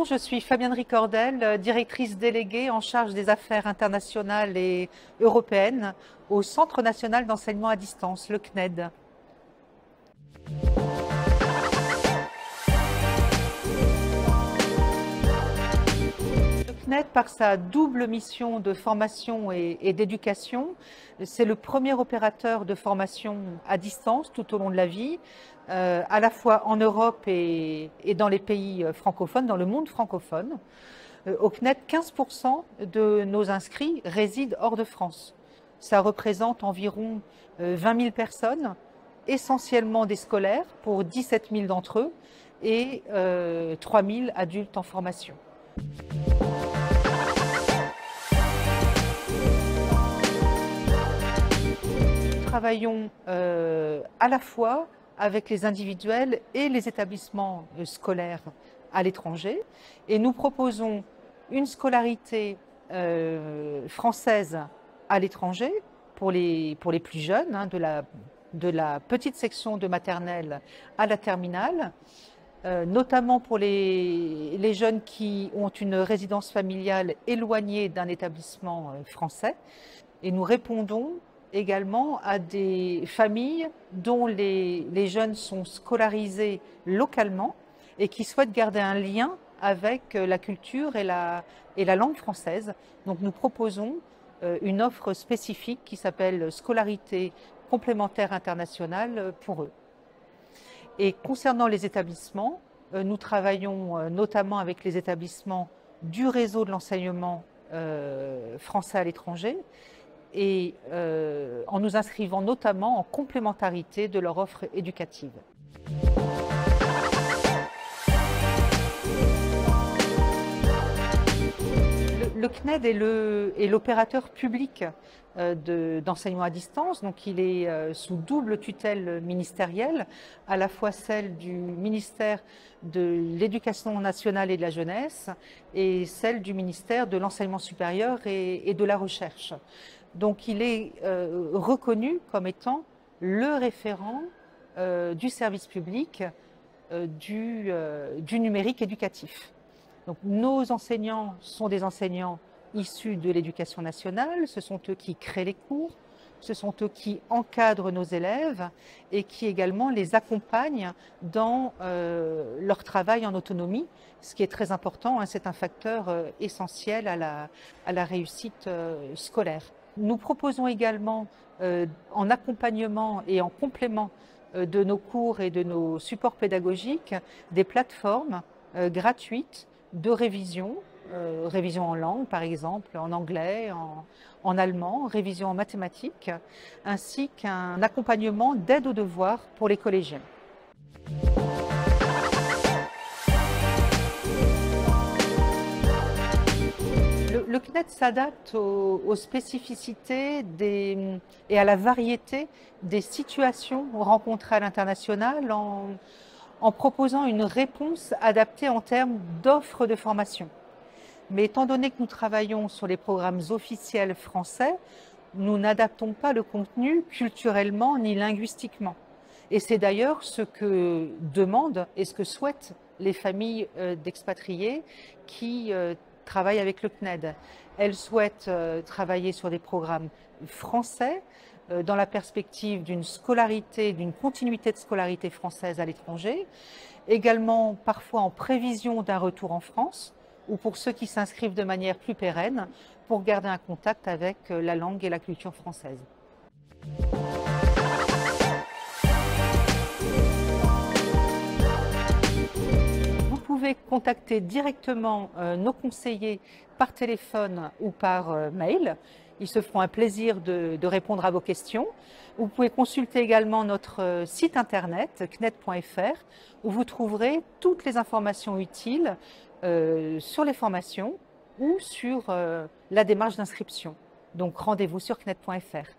je suis Fabienne Ricordel, directrice déléguée en charge des affaires internationales et européennes au Centre national d'enseignement à distance, le CNED. Le CNED, par sa double mission de formation et d'éducation, c'est le premier opérateur de formation à distance tout au long de la vie, à la fois en Europe et dans les pays francophones, dans le monde francophone. Au CNED, 15% de nos inscrits résident hors de France. Ça représente environ 20 000 personnes, essentiellement des scolaires, pour 17 000 d'entre eux, et 3 000 adultes en formation. Nous travaillons à la fois avec les individuels et les établissements scolaires à l'étranger, et nous proposons une scolarité française à l'étranger pour les plus jeunes, hein, de la petite section de maternelle à la terminale, notamment pour les jeunes qui ont une résidence familiale éloignée d'un établissement français. Et nous répondons également à des familles dont les jeunes sont scolarisés localement et qui souhaitent garder un lien avec la culture et la langue française. Donc nous proposons une offre spécifique qui s'appelle Scolarité complémentaire internationale pour eux. Et concernant les établissements, nous travaillons notamment avec les établissements du réseau de l'enseignement français à l'étranger, et en nous inscrivant notamment en complémentarité de leur offre éducative. Le CNED est l'opérateur public d'enseignement à distance, donc il est sous double tutelle ministérielle, à la fois celle du ministère de l'Éducation nationale et de la jeunesse et celle du ministère de l'Enseignement supérieur et de la recherche. Donc il est reconnu comme étant le référent du service public du numérique éducatif. Donc, nos enseignants sont des enseignants issus de l'éducation nationale, ce sont eux qui créent les cours, ce sont eux qui encadrent nos élèves et qui également les accompagnent dans leur travail en autonomie, ce qui est très important, hein, c'est un facteur essentiel à la réussite scolaire. Nous proposons également, en accompagnement et en complément de nos cours et de nos supports pédagogiques, des plateformes gratuites de révision, révision en langue par exemple, en anglais, en allemand, révision en mathématiques, ainsi qu'un accompagnement d'aide aux devoirs pour les collégiens. Le CNED s'adapte aux spécificités et à la variété des situations rencontrées à l'international en proposant une réponse adaptée en termes d'offres de formation. Mais étant donné que nous travaillons sur les programmes officiels français, nous n'adaptons pas le contenu culturellement ni linguistiquement. Et c'est d'ailleurs ce que demandent et ce que souhaitent les familles d'expatriés qui travaillent avec le CNED. Elles souhaitent travailler sur des programmes français, dans la perspective d'une scolarité, d'une continuité de scolarité française à l'étranger, également parfois en prévision d'un retour en France, ou pour ceux qui s'inscrivent de manière plus pérenne, pour garder un contact avec la langue et la culture française. Vous pouvez contacter directement nos conseillers par téléphone ou par mail. Ils se feront un plaisir de répondre à vos questions. Vous pouvez consulter également notre site internet cned.fr où vous trouverez toutes les informations utiles sur les formations ou sur la démarche d'inscription. Donc rendez-vous sur cned.fr.